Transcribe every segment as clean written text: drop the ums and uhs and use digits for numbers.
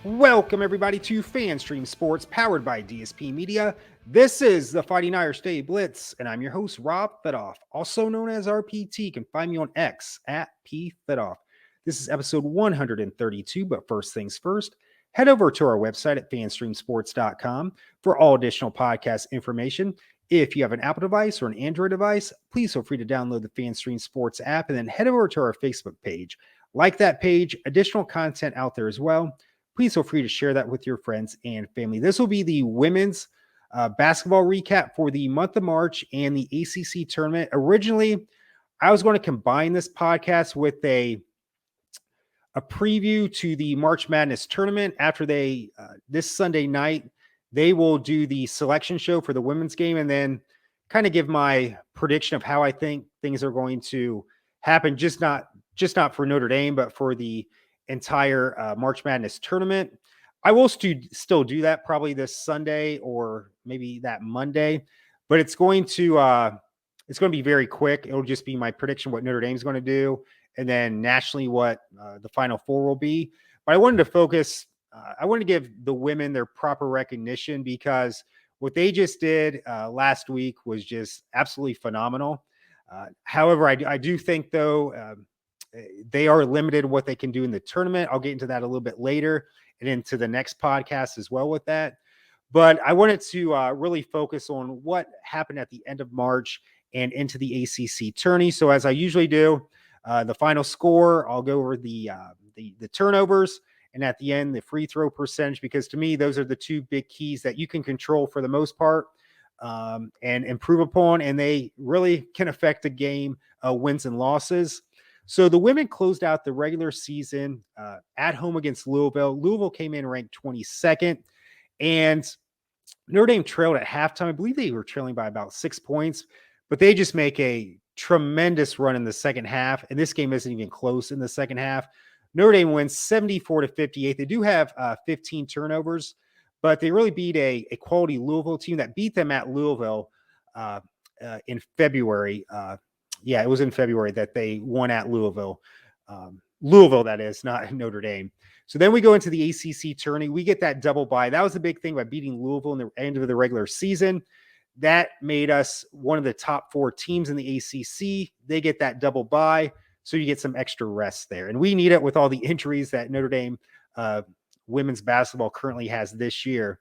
Welcome, everybody, to FanStream Sports, powered by DSP Media. This is the Fighting Irish Daily Blitz, and I'm your host, Rob Fedoff, also known as RPT. You can find me on X at PFedoff. This is episode 132, but first things first, head over to our website at fanstreamsports.com for all additional podcast information. If you have an Apple device or an Android device, please feel free to download the FanStream Sports app and then head over to our Facebook page. Like that page, additional content out there as well. Please feel free to share that with your friends and family. This will be the women's basketball recap for the month of March and the ACC tournament. Originally, I was going to combine this podcast with a preview to the March Madness tournament. After they this Sunday night, they will do the selection show for the women's game and then kind of give my prediction of how I think things are going to happen. Just not for Notre Dame, but for the entire March Madness tournament. I will still do that probably this Sunday or maybe that Monday, but it's going to be very quick. It'll just be my prediction what Notre Dame is going to do, and then nationally what the Final Four will be. But I wanted to focus. I wanted to give the women their proper recognition because what they just did last week was just absolutely phenomenal. However, I do think though. They are limited what they can do in the tournament. I'll get into that a little bit later and into the next podcast as well with that. But I wanted to really focus on what happened at the end of March and into the ACC tourney. So as I usually do, the final score, I'll go over the turnovers, and at the end, the free throw percentage, because to me, those are the two big keys that you can control for the most part and improve upon, and they really can affect the game wins and losses. So the women closed out the regular season at home against Louisville. Louisville came in ranked 22nd, and Notre Dame trailed at halftime. I believe they were trailing by about 6 points, but they just make a tremendous run in the second half, and this game isn't even close in the second half. Notre Dame wins 74-58. They do have 15 turnovers, but they really beat a quality Louisville team that beat them at Louisville in February. It was in February that they won at Louisville. Louisville, that is, not Notre Dame. So then we go into the ACC tourney. We get that double bye. That was the big thing by beating Louisville in the end of the regular season. That made us one of the top 4 teams in the ACC. They get that double bye, so you get some extra rest there. And we need it with all the injuries that Notre Dame women's basketball currently has this year.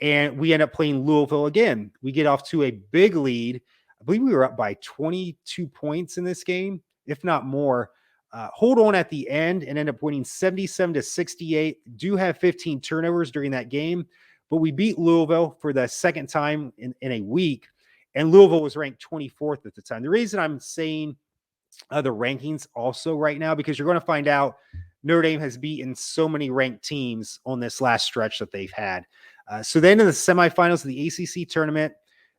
And we end up playing Louisville again. We get off to a big lead. I believe we were up by 22 points in this game, if not more. Hold on at the end and end up winning 77-68. Do have 15 turnovers during that game, but we beat Louisville for the second time in a week, and Louisville was ranked 24th at the time. The reason I'm saying the rankings also right now, because you're going to find out Notre Dame has beaten so many ranked teams on this last stretch that they've had. So then in the semifinals of the ACC tournament,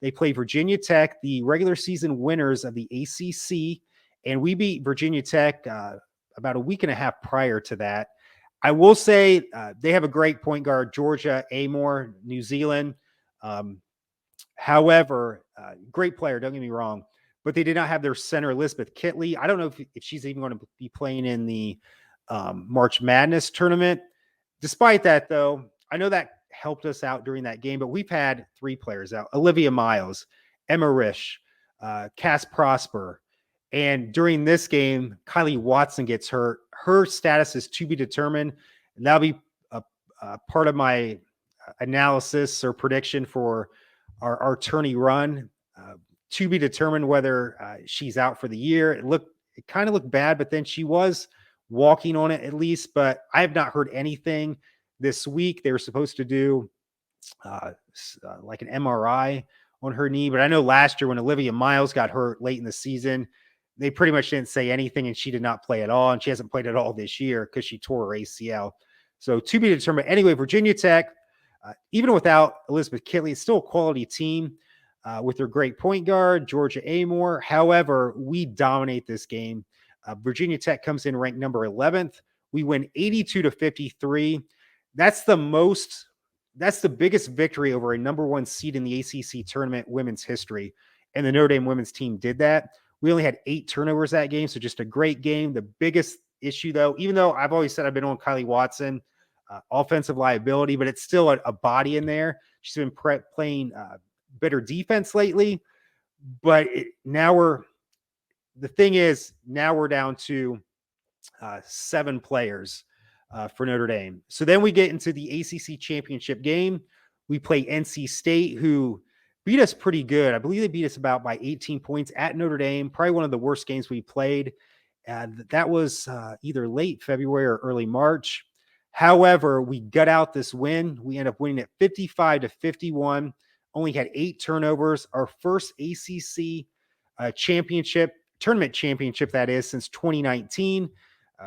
they play Virginia Tech, the regular season winners of the ACC, and we beat Virginia Tech about a week and a half prior to that. I will say they have a great point guard, Georgia Amore, New Zealand. However, great player, don't get me wrong, but they did not have their center, Elizabeth Kitley. I don't know if she's even going to be playing in the March Madness tournament. Despite that, though, I know that helped us out during that game, but we've had 3 players out: Olivia Miles, Emma Risch, Cass Prosper. And during this game, Kylie Watson gets hurt. Her status is to be determined. And that'll be a part of my analysis or prediction for our tourney run. To be determined whether she's out for the year. It kind of looked bad, but then she was walking on it at least. But I have not heard anything this week. They were supposed to do like an MRI on her knee. But I know last year when Olivia Miles got hurt late in the season, they pretty much didn't say anything, and she did not play at all. And she hasn't played at all this year because she tore her ACL. So to be determined. Anyway, Virginia Tech, even without Elizabeth Kitley, it's still a quality team with their great point guard, Georgia Amore. However, we dominate this game. Virginia Tech comes in ranked number 11th. We win 82-53. That's the biggest victory over a number 1 seed in the ACC tournament women's history. And the Notre Dame women's team did that. We only had 8 turnovers that game, so just a great game. The biggest issue, though, even though I've always said I've been on Kylie Watson, offensive liability, but it's still a body in there. She's been playing better defense lately, but the thing is, now we're down to 7 players for Notre Dame. So then we get into the ACC championship game. We play NC State, who beat us pretty good. I believe they beat us about by 18 points at Notre Dame. Probably one of the worst games we played. That was either late February or early March. However, we got out this win. We end up winning at 55-51. Only had 8 turnovers. Our first ACC tournament championship, that is, since 2019.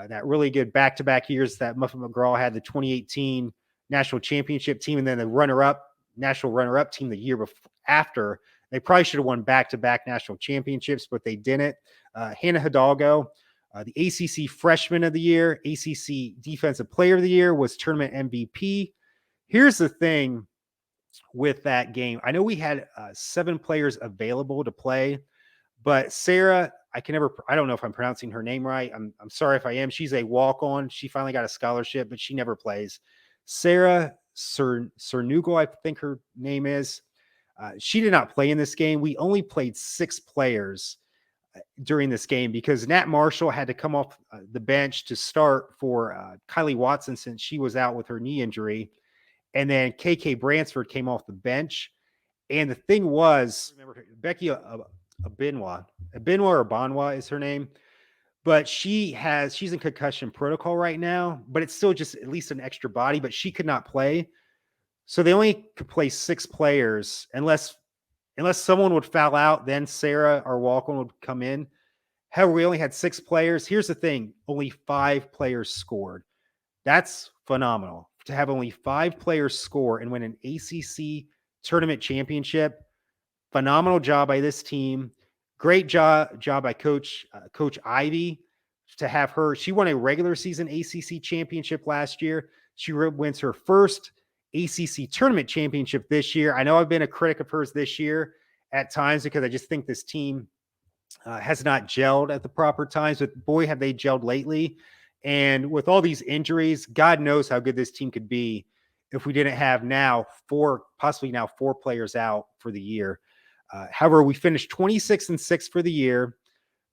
That really good back-to-back years that Muffet McGraw had the 2018 national championship team, and then the national runner-up team the year after. They probably should have won back-to-back national championships, but they didn't. Hannah Hidalgo, the ACC Freshman of the Year, ACC Defensive Player of the Year, was tournament MVP. Here's the thing with that game. I know we had 7 players available to play, but Sarah, I don't know if I'm pronouncing her name right. I'm sorry if I am. She's a walk-on. She finally got a scholarship, but she never plays. Sarah Cernugal, I think her name is. She did not play in this game. We only played 6 players during this game because Nat Marshall had to come off the bench to start for Kylie Watson since she was out with her knee injury. And then KK Bransford came off the bench. And the thing was, remember Becky Abinwa or Banwa is her name, but she's in concussion protocol right now, but it's still just at least an extra body, but she could not play. So they only could play 6 players unless someone would foul out, then Sarah, our walk-on, would come in. However, we only had 6 players. Here's the thing. Only 5 players scored. That's phenomenal to have only 5 players score and win an ACC tournament championship. Phenomenal job by this team. Great job by Coach Ivy to have her. She won a regular season ACC championship last year. She wins her first ACC tournament championship this year. I know I've been a critic of hers this year at times because I just think this team has not gelled at the proper times, but boy, have they gelled lately. And with all these injuries, God knows how good this team could be if we didn't have possibly now 4 players out for the year. However, we finished 26-6 for the year.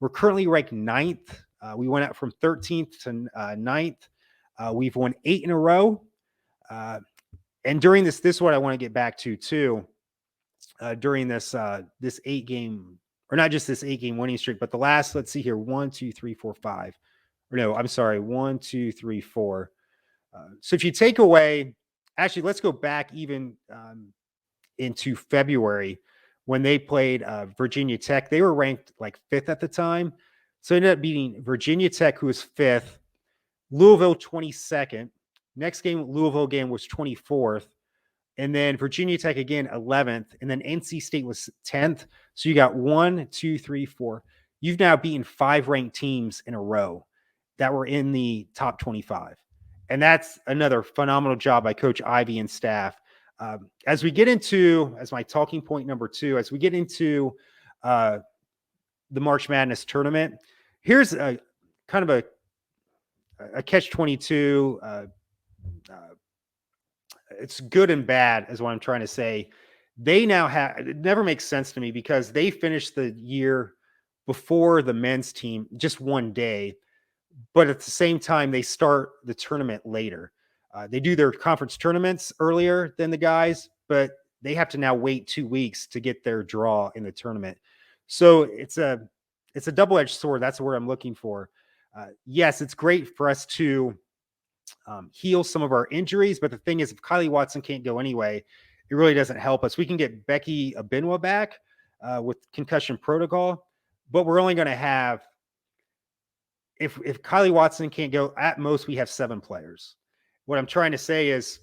We're currently ranked 9th. We went out from 13th to 9th. We've won 8 in a row. And during this is what I want to get back to too. During this 8-game, or not just this 8-game winning streak, but the last, let's see here, 1, 2, 3, 4, 5. Or no, I'm sorry, 1, 2, 3, 4. So if you take away, actually, let's go back even into February when they played Virginia Tech. They were ranked like 5th at the time. So they ended up beating Virginia Tech, who was 5th, Louisville 22nd. Next game, Louisville again was 24th. And then Virginia Tech again, 11th. And then NC State was 10th. So you got 1, 2, 3, 4. You've now beaten 5 ranked teams in a row that were in the top 25. And that's another phenomenal job by Coach Ivy and staff. As my talking point number 2, as we get into the March Madness tournament, here's a kind of a catch-22. It's good and bad is what I'm trying to say. They now it never makes sense to me because they finished the year before the men's team just one day, but at the same time, they start the tournament later. They do their conference tournaments earlier than the guys, but they have to now wait 2 weeks to get their draw in the tournament. So it's a double-edged sword. That's the word I'm looking for. Yes, it's great for us to heal some of our injuries, but the thing is, if Kylie Watson can't go anyway, it really doesn't help us. We can get Becky Abinwa back with concussion protocol, but we're only going to have, if Kylie Watson can't go, at most we have 7 players. What I'm trying to say is,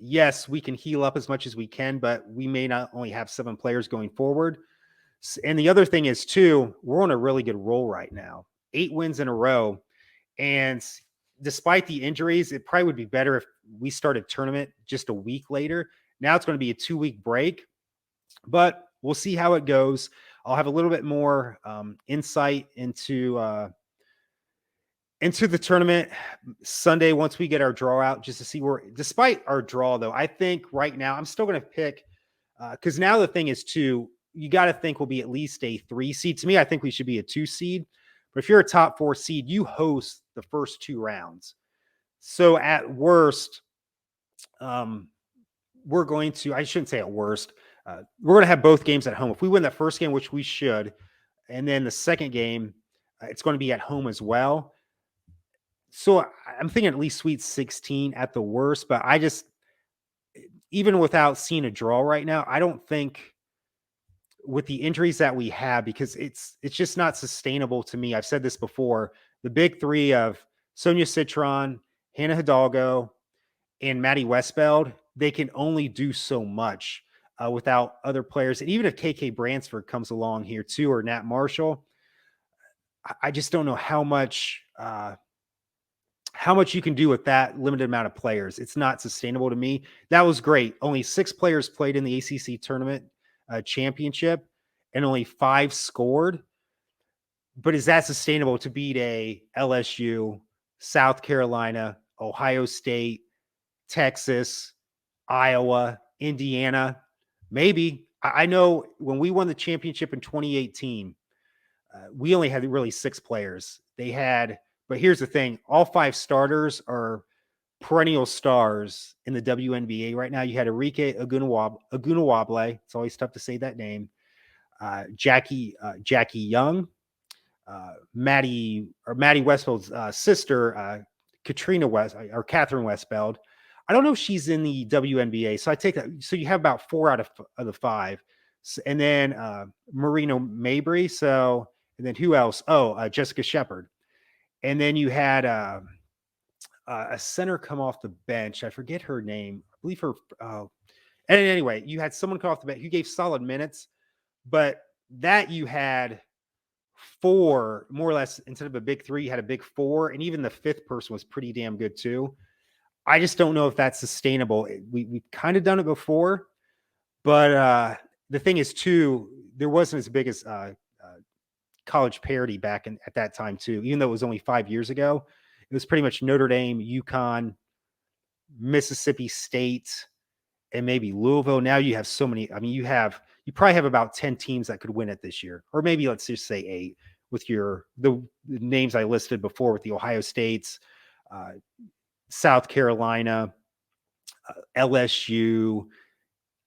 yes, we can heal up as much as we can, but we may not only have 7 players going forward. And the other thing is too, we're on a really good roll right now, 8 wins in a row. And despite the injuries, it probably would be better if we started tournament just a week later. Now it's going to be a 2-week break, but we'll see how it goes. I'll have a little bit more insight into into the tournament Sunday, once we get our draw out, just to see where, despite our draw, though, I think right now I'm still going to pick, because now the thing is, too, you got to think we'll be at least a 3 seed. To me, I think we should be a 2 seed. But if you're a top 4 seed, you host the first 2 rounds. So at worst, we're going to, I shouldn't say at worst, we're going to have both games at home. If we win that first game, which we should, and then the second game, it's going to be at home as well. So I'm thinking at least Sweet 16 at the worst, but I just, even without seeing a draw right now, I don't think with the injuries that we have, because it's just not sustainable to me. I've said this before, the big 3 of Sonia Citron, Hannah Hidalgo, and Maddie Westbeld, they can only do so much without other players. And even if KK Bransford comes along here too, or Nat Marshall, I just don't know how much you can do with that limited amount of players. It's not sustainable to me. That was great. Only 6 players played in the ACC tournament championship, and only 5 scored. But is that sustainable to beat a LSU, South Carolina, Ohio State, Texas, Iowa, Indiana? Maybe. I know when we won the championship in 2018, we only had really 6 players. But here's the thing, all 5 starters are perennial stars in the WNBA right now. You had Enrique Agunawable. It's always tough to say that name. Jackie Young, Maddie Westfeld's sister, Catherine Westbeld. I don't know if she's in the WNBA, so I take that. So you have about 4 out of the 5, and then Marino Mabry. So, and then who else? Jessica Shepard, and then you had a center come off the bench. I forget her name. I believe her. And anyway, you had someone come off the bench who gave solid minutes, but that you had 4 more or less instead of a big 3. You had a big 4, and even the 5th person was pretty damn good too. I just don't know if that's sustainable. We've kind of done it before, but the thing is too, there wasn't as big as college parity back at that time too. Even though it was only 5 years ago, it was pretty much Notre Dame, UConn, Mississippi State, and maybe Louisville. Now you have so many. I mean, you probably have about 10 teams that could win it this year, or maybe let's just say 8 with the names I listed before, with the Ohio States, South Carolina, LSU.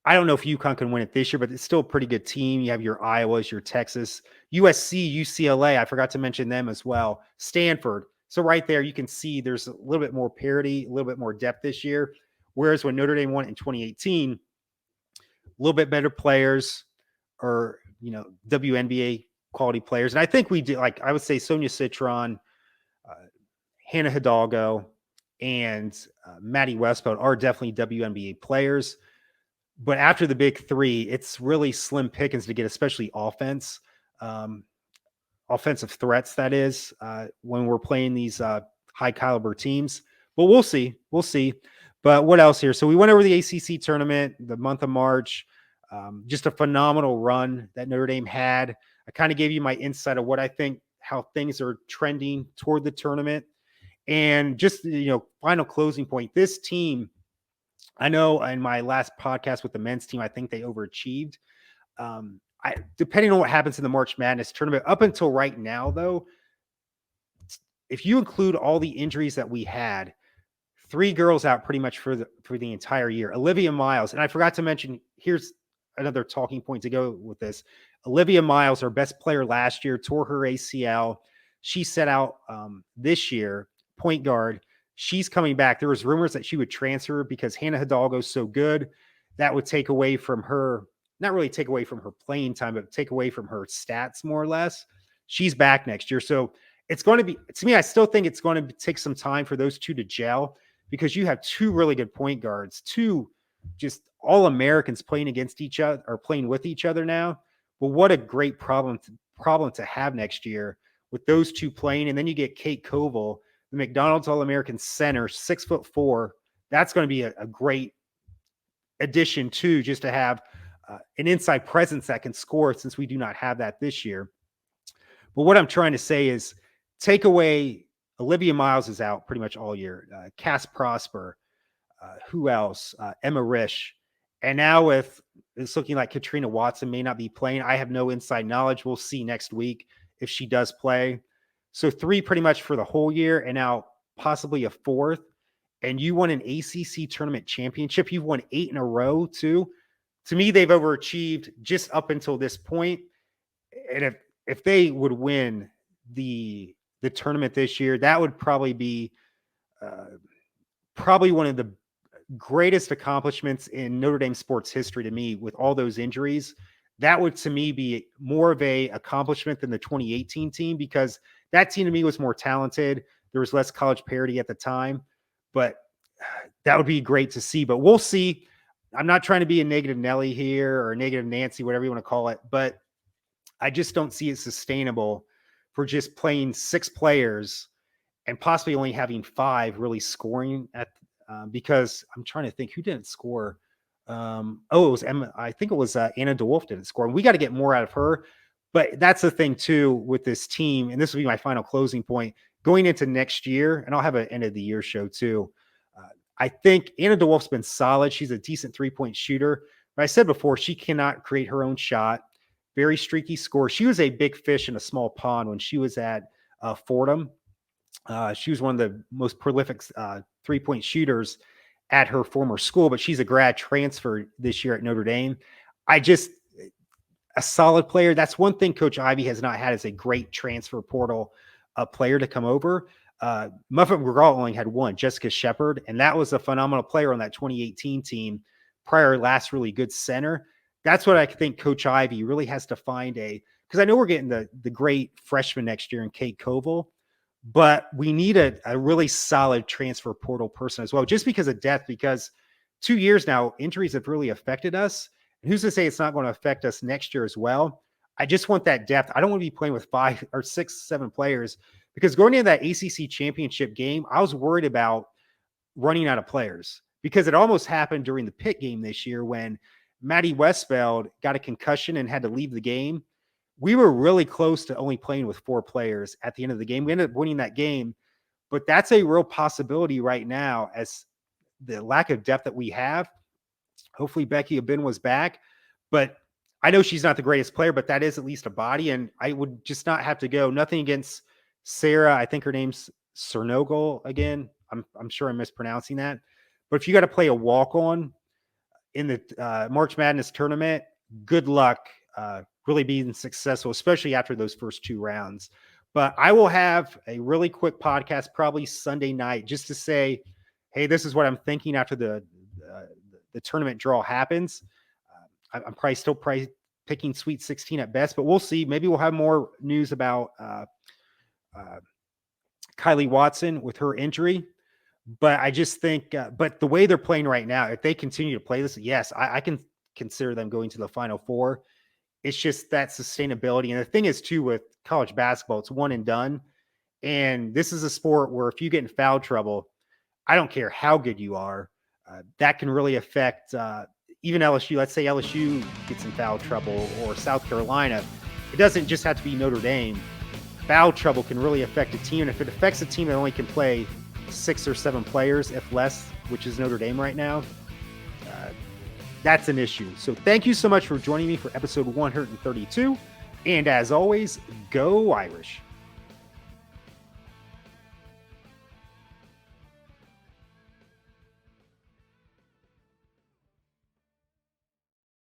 I don't know if UConn can win it this year, but it's still a pretty good team. You have your Iowas, your Texas, USC, UCLA. I forgot to mention them as well. Stanford. So right there, you can see there's a little bit more parity, a little bit more depth this year. Whereas when Notre Dame won in 2018, a little bit better players, or, WNBA quality players. And I think we did, like I would say Sonia Citron, Hannah Hidalgo, and Maddie Westbeld are definitely WNBA players. But after the big 3, it's really slim pickings to get, especially offensive threats, that is, when we're playing these high caliber teams. But we'll see. But what else here? So we went over the ACC tournament, the month of March. Just a phenomenal run that Notre Dame had. I kind of gave you my insight of what I think, how things are trending toward the tournament. And just, final closing point, this team, I know in my last podcast with the men's team, I think they overachieved. Depending on what happens in the March Madness tournament, up until right now, though, if you include all the injuries that we had, 3 girls out pretty much for the entire year. Olivia Miles, and I forgot to mention, here's another talking point to go with this. Olivia Miles, our best player last year, tore her ACL. She set out this year, point guard. She's coming back. There was rumors that she would transfer because Hannah Hidalgo is so good. That would take away from her, not really take away from her playing time, but take away from her stats more or less. She's back next year. So it's going to be, to me, I still think it's going to take some time for those 2 to gel, because you have 2 really good point guards, 2 just all Americans playing against each other, or playing with each other now. But what a great problem to have next year with those 2 playing. And then you get Kate Koval, the McDonald's All-American center, 6'4". That's going to be a great addition too, just to have an inside presence that can score, since we do not have that this year. But what I'm trying to say is, take away Olivia Miles is out pretty much all year. Cass Prosper, who else? Emma Risch. And now with it's looking like Katrina Watson may not be playing. I have no inside knowledge. We'll see next week if she does play. So 3 pretty much for the whole year, and now possibly a 4th. And you won an ACC tournament championship. You've won 8 in a row too. To me, they've overachieved just up until this point. And if they would win the tournament this year, that would probably be probably one of the greatest accomplishments in Notre Dame sports history to me. With all those injuries, that would to me be more of a accomplishment than the 2018 team, because that team to me was more talented. There was less college parity at the time, but that would be great to see. But we'll see. I'm not trying to be a negative Nelly here or a negative Nancy, whatever you want to call it, but I just don't see it sustainable for just playing 6 players and possibly only having 5 really scoring at because I'm trying to think who didn't score. It was Emma. I think it was Anna DeWolf didn't score. And we got to get more out of her. But that's the thing too with this team, and this will be my final closing point going into next year. And I'll have an end of the year show too. I think Anna DeWolf's been solid. She's a decent 3-point shooter. But I said before, she cannot create her own shot. Very streaky score. She was a big fish in a small pond when she was at Fordham. She was one of the most prolific 3-point shooters at her former school, but she's a grad transfer this year at Notre Dame. A solid player. That's one thing Coach Ivey has not had, is a great transfer portal player to come over. Muffet McGraw only had one, Jessica Shepard, and that was a phenomenal player on that 2018 team. Prior last really good center. That's what I think Coach Ivey really has to find because I know we're getting the great freshman next year in Kate Koval, but we need a really solid transfer portal person as well, just because of depth, because 2 years now, injuries have really affected us. And who's to say it's not going to affect us next year as well? I just want that depth. I don't want to be playing with 5 or 6, 7 players, because going into that ACC championship game, I was worried about running out of players, because it almost happened during the Pitt game this year when Maddie Westfeld got a concussion and had to leave the game. We were really close to only playing with 4 players at the end of the game. We ended up winning that game, but that's a real possibility right now, as the lack of depth that we have. Hopefully Becky Abin was back, but I know she's not the greatest player, but that is at least a body, and I would just not have to go. Nothing against Sarah. I think her name's Cernogel again. I'm sure I'm mispronouncing that, but if you got to play a walk-on in the March Madness tournament, good luck really being successful, especially after those first 2 rounds. But I will have a really quick podcast probably Sunday night just to say, hey, this is what I'm thinking after the tournament draw happens. I'm probably still picking Sweet 16 at best, but we'll see. Maybe we'll have more news about Kylie Watson with her injury. But I just think, but the way they're playing right now, if they continue to play this, yes, I can consider them going to the Final Four. It's just that sustainability. And the thing is, too, with college basketball, it's one and done. And this is a sport where if you get in foul trouble, I don't care how good you are, that can really affect even LSU. Let's say LSU gets in foul trouble, or South Carolina. It doesn't just have to be Notre Dame. Foul trouble can really affect a team. And if it affects a team that only can play 6 or 7 players, if less, which is Notre Dame right now, that's an issue. So thank you so much for joining me for episode 132. And as always, go Irish.